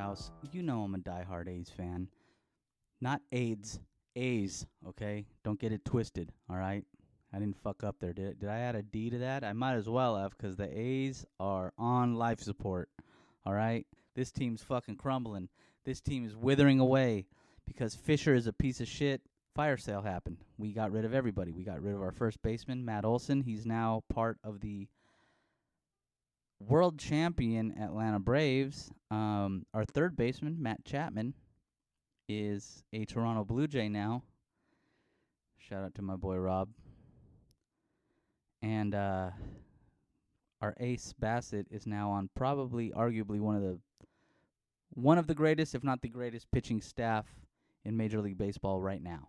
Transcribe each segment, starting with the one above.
house. You know I'm a diehard A's fan. Not AIDS, A's, okay? Don't get it twisted, all right? I didn't fuck up there. Did I add a D to that? I might as well have because the A's are on life support, all right? This team's fucking crumbling. This team is withering away because Fisher is a piece of shit. Fire sale happened. We got rid of everybody. We got rid of our first baseman, Matt Olson. He's now part of the world champion Atlanta Braves. Our third baseman, Matt Chapman, is a Toronto Blue Jay now. Shout out to my boy Rob. And our ace Bassett is now on probably, arguably one of the greatest, if not the greatest, pitching staff in Major League Baseball right now.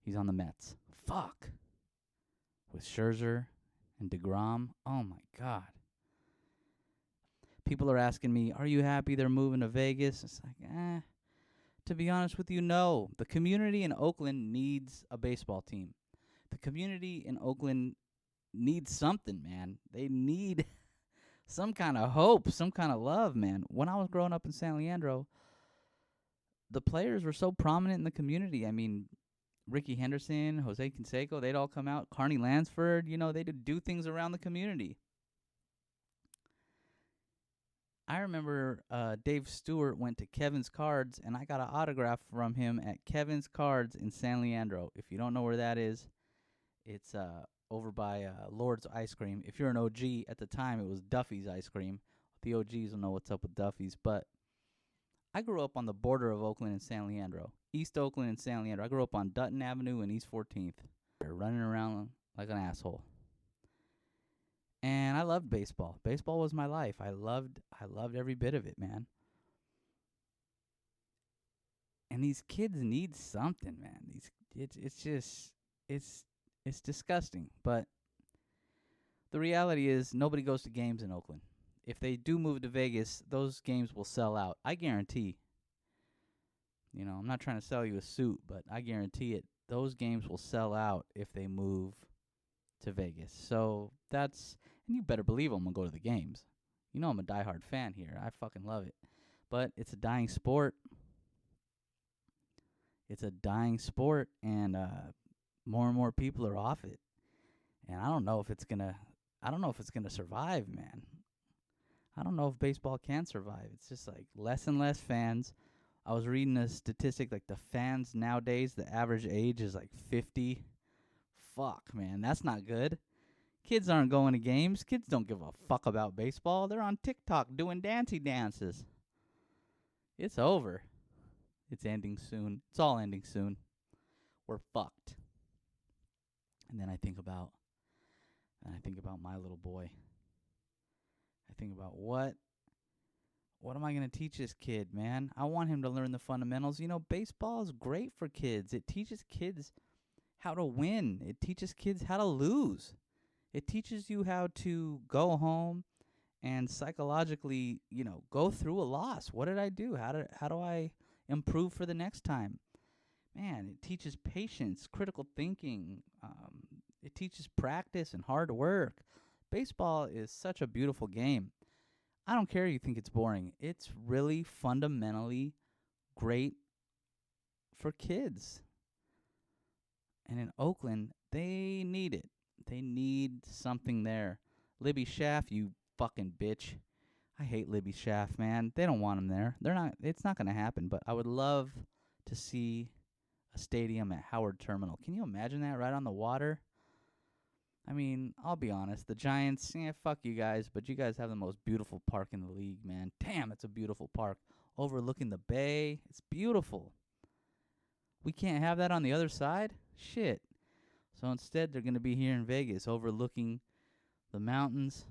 He's on the Mets. Fuck. With Scherzer and DeGrom. Oh my God. People are asking me, are you happy they're moving to Vegas? It's like, to be honest with you, no. The community in Oakland needs a baseball team. The community in Oakland needs something, man. They need some kind of hope, some kind of love, man. When I was growing up in San Leandro, the players were so prominent in the community. I mean, Ricky Henderson, Jose Canseco, they'd all come out. Carney Lansford, they'd do things around the community. I remember Dave Stewart went to Kevin's Cards, and I got an autograph from him at Kevin's Cards in San Leandro. If you don't know where that is, it's over by Lord's Ice Cream. If you're an OG, at the time it was Duffy's Ice Cream. The OGs will know what's up with Duffy's. But I grew up on the border of Oakland and San Leandro. East Oakland and San Leandro. I grew up on Dutton Avenue and East 14th. Running around like an asshole. And I loved baseball. Baseball was my life. I loved every bit of it, man. And these kids need something, man. It's disgusting. But the reality is nobody goes to games in Oakland. If they do move to Vegas, those games will sell out. I guarantee. I'm not trying to sell you a suit, but I guarantee it. Those games will sell out if they move to Vegas. So and you better believe I'm going to go to the games. I'm a diehard fan here. I fucking love it. But it's a dying sport. It's a dying sport, and more and more people are off it. And I don't know if it's going to survive, man. I don't know if baseball can survive. It's just like less and less fans. I was reading a statistic like the fans nowadays, the average age is like 50. Fuck, man, that's not good. Kids aren't going to games. Kids don't give a fuck about baseball. They're on TikTok doing dancey dances. It's over. It's ending soon. It's all ending soon. We're fucked. And then I think about my little boy. I think about what am I going to teach this kid, man? I want him to learn the fundamentals. Baseball is great for kids. It teaches kids how to win. It teaches kids how to lose. It teaches you how to go home and psychologically, go through a loss. What did I do? How do I improve for the next time? Man, it teaches patience, critical thinking. It teaches practice and hard work. Baseball is such a beautiful game. I don't care if you think it's boring. It's really fundamentally great for kids. And in Oakland, they need it. They need something there. Libby Schaff, you fucking bitch. I hate Libby Schaff, man. They don't want him there. It's not going to happen, but I would love to see a stadium at Howard Terminal. Can you imagine that right on the water? I mean, I'll be honest. The Giants, fuck you guys, but you guys have the most beautiful park in the league, man. Damn, it's a beautiful park. Overlooking the bay. It's beautiful. We can't have that on the other side? Shit. So instead, they're going to be here in Vegas, overlooking the mountains.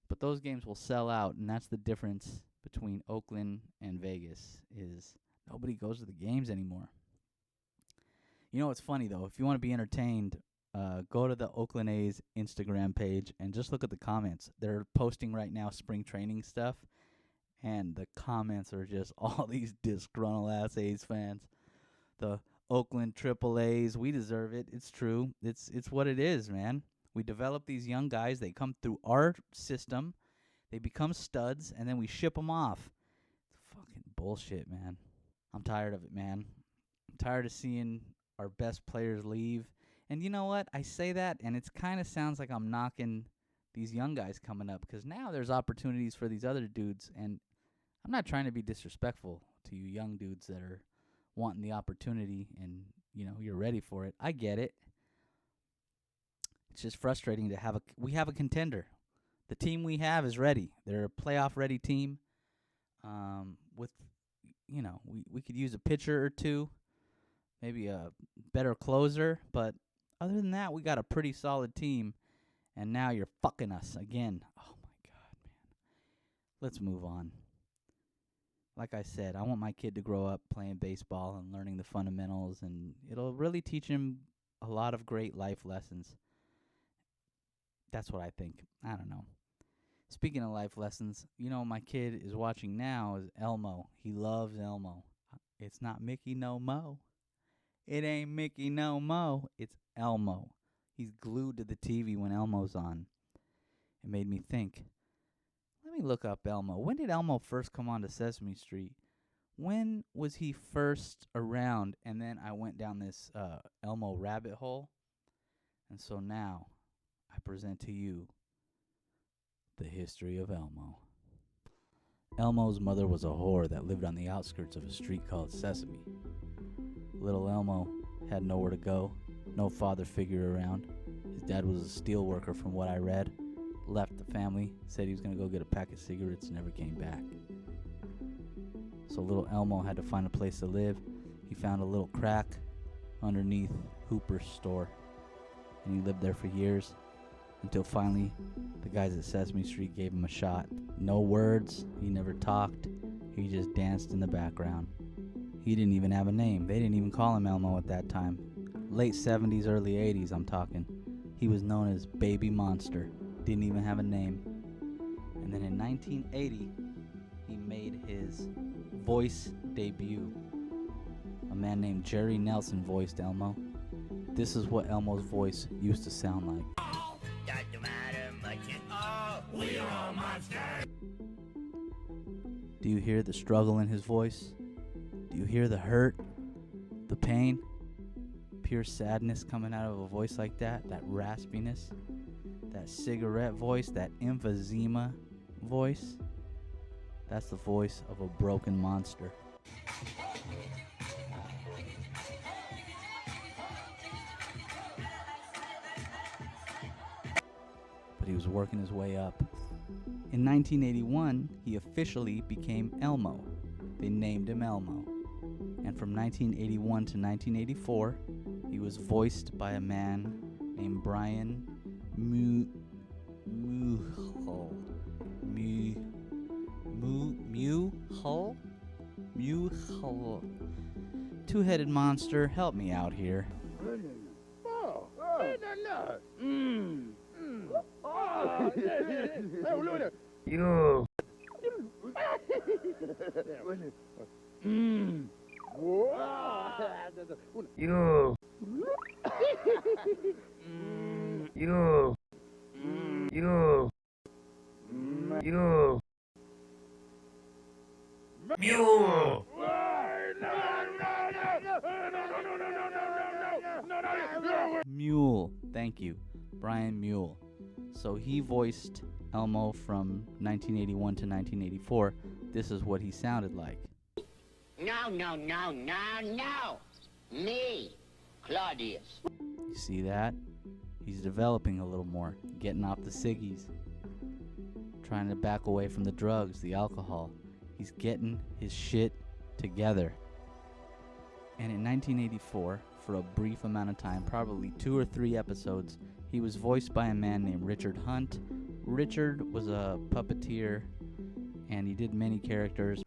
But those games will sell out, and that's the difference between Oakland and Vegas, is nobody goes to the games anymore. What's funny, though? If you want to be entertained, go to the Oakland A's Instagram page and just look at the comments. They're posting right now spring training stuff, and the comments are just all these disgruntled-ass A's fans. The Oakland AAAs, we deserve it. It's true. It's what it is, man. We develop these young guys. They come through our system. They become studs, and then we ship them off. bullshit, man. I'm tired of it, man. I'm tired of seeing our best players leave. And you know what? I say that, and it kind of sounds like I'm knocking these young guys coming up, because now there's opportunities for these other dudes. And I'm not trying to be disrespectful to you young dudes that are wanting the opportunity and, you're ready for it. I get it. It's just frustrating to we have a contender. The team we have is ready. They're a playoff-ready team. With, we could use a pitcher or two, maybe a better closer. But other than that, we got a pretty solid team. And now you're fucking us again. Oh, my God, man. Let's move on. Like I said, I want my kid to grow up playing baseball and learning the fundamentals, and it'll really teach him a lot of great life lessons. That's what I think. I don't know. Speaking of life lessons, my kid is watching now is Elmo. He loves Elmo. It's not Mickey no mo. It ain't Mickey no mo. It's Elmo. He's glued to the TV when Elmo's on. It made me think. Let me look up Elmo. When did Elmo first come onto Sesame Street? When was he first around? And then I went down this Elmo rabbit hole. And so now I present to you the history of Elmo. Elmo's mother was a whore that lived on the outskirts of a street called Sesame. Little Elmo had nowhere to go, no father figure around. His dad was a steel worker from what I read. Left the family, said he was going to go get a pack of cigarettes, never came back. So little Elmo had to find a place to live. He found a little crack underneath Hooper's store. And he lived there for years, until finally the guys at Sesame Street gave him a shot. No words, he never talked, he just danced in the background. He didn't even have a name. They didn't even call him Elmo at that time. Late 70s, early 80s, I'm talking. He was known as Baby Monster. Didn't even have a name. And then in 1980, he made his voice debut. A man named Jerry Nelson voiced Elmo. This is what Elmo's voice used to sound like. Doesn't matter much at all. We're all monsters. Do you hear the struggle in his voice? Do you hear the hurt? The pain? Pure sadness coming out of a voice like that? That raspiness? That cigarette voice? That emphysema voice? That's the voice of a broken monster. But he was working his way up. In 1981, he officially became Elmo. They named him Elmo. And from 1981 to 1984, he was voiced by a man named Brian Muhol. Two-headed monster, help me out here. You. You. You. You. You. Mule. Mule, thank you, Brian Mule. So he voiced Elmo from 1981 to 1984. This is what he sounded like. No. Me, Claudius. You see that? He's developing a little more, getting off the ciggies, trying to back away from the drugs, the alcohol. He's getting his shit together. And in 1984, for a brief amount of time, probably 2 or 3 episodes, he was voiced by a man named Richard Hunt. Richard was a puppeteer, and he did many characters.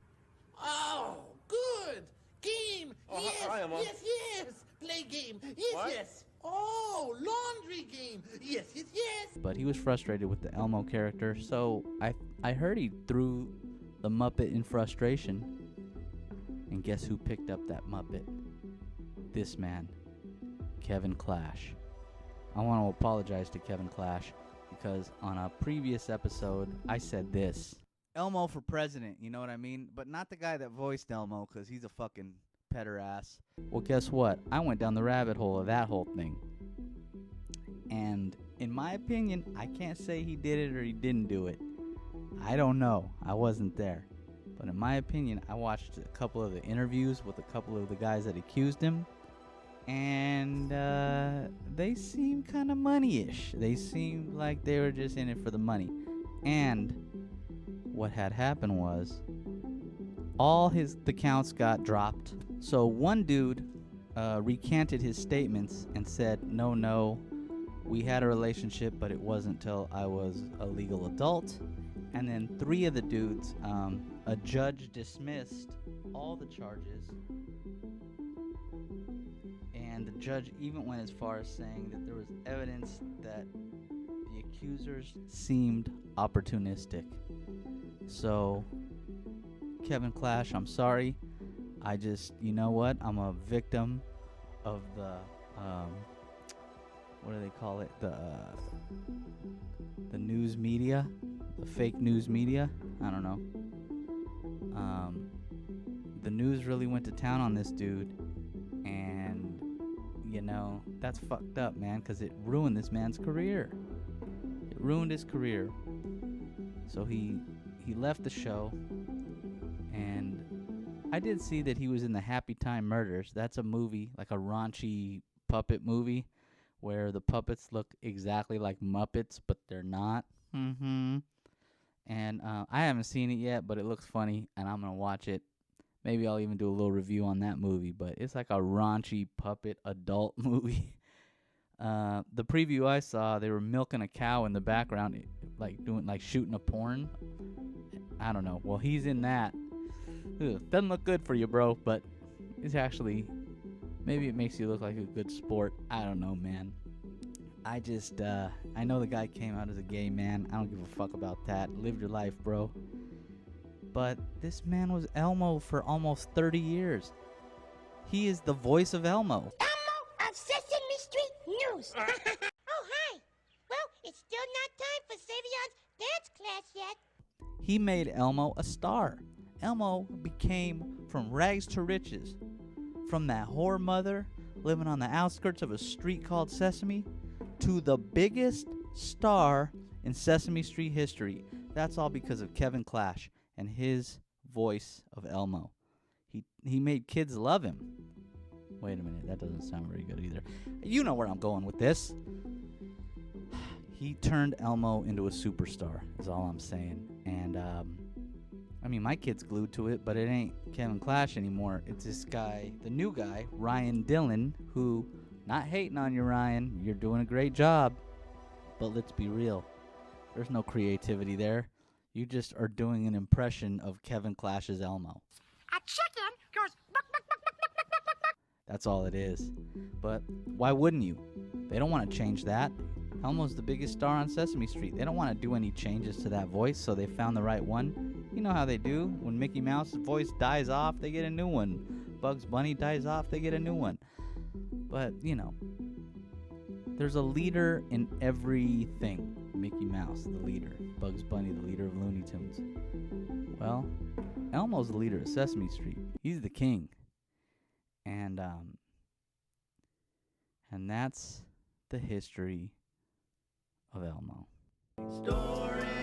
Oh, good! Game! Yes, hi, Emma. yes! Play game! Yes, What? yes! Oh, laundry game! Yes! But he was frustrated with the Elmo character, so I heard he threw the Muppet in frustration. And guess who picked up that Muppet? This man, Kevin Clash. I want to apologize to Kevin Clash because on a previous episode, I said this. Elmo for president, you know what I mean? But not the guy that voiced Elmo, because he's a fucking petter ass. Well, guess what? I went down the rabbit hole of that whole thing. And in my opinion, I can't say he did it or he didn't do it. I don't know. I wasn't there. But in my opinion, I watched a couple of the interviews with a couple of the guys that accused him. And they seemed kind of money-ish. They seemed like they were just in it for the money. And what had happened was all the counts got dropped. So one dude recanted his statements and said, no, we had a relationship, but it wasn't till I was a legal adult. And then 3 of the dudes, a judge dismissed all the charges. And the judge even went as far as saying that there was evidence that the accusers seemed opportunistic. So, Kevin Clash, I'm sorry. You know what? I'm a victim of the, what do they call it? The news media, the fake news media. I don't know. The news really went to town on this dude, and you know that's fucked up, man, because it ruined this man's career. It ruined his career. So he left the show, and I did see that he was in the Happy Time Murders. That's a movie, like a raunchy puppet movie, where the puppets look exactly like Muppets, but they're not. And I haven't seen it yet, but it looks funny, and I'm going to watch it. Maybe I'll even do a little review on that movie, but it's like a raunchy puppet adult movie. The preview I saw, they were milking a cow in the background, like shooting a porn. I don't know. Well, he's in that. Ugh, doesn't look good for you, bro, but it's actually, maybe it makes you look like a good sport. I don't know, man. I know the guy came out as a gay man. I don't give a fuck about that. Live your life, bro. But this man was Elmo for almost 30 years. He is the voice of Elmo. Elmo of Sesame Street News. Oh, hi. Well, it's still not time for Savion's dance class yet. He made Elmo a star. Elmo became from rags to riches. From that whore mother living on the outskirts of a street called Sesame to the biggest star in Sesame Street history. That's all because of Kevin Clash and his voice of Elmo. He made kids love him. Wait a minute, that doesn't sound very good either. You know where I'm going with this. He turned Elmo into a superstar, is all I'm saying. And, I mean, my kid's glued to it, but it ain't Kevin Clash anymore. It's this guy, the new guy, Ryan Dillon, who, not hating on you, Ryan, you're doing a great job. But let's be real. There's no creativity there. You just are doing an impression of Kevin Clash's Elmo. A chicken goes buck, buck, buck, buck, buck, buck, buck, buck. That's all it is. But why wouldn't you? They don't want to change that. Elmo's the biggest star on Sesame Street. They don't want to do any changes to that voice, so they found the right one. You know how they do. When Mickey Mouse's voice dies off, they get a new one. Bugs Bunny dies off, they get a new one. But, you know, there's a leader in everything. Mickey Mouse, the leader. Bugs Bunny, the leader of Looney Tunes. Well, Elmo's the leader of Sesame Street. He's the king. And that's the history of Elmo. Storin.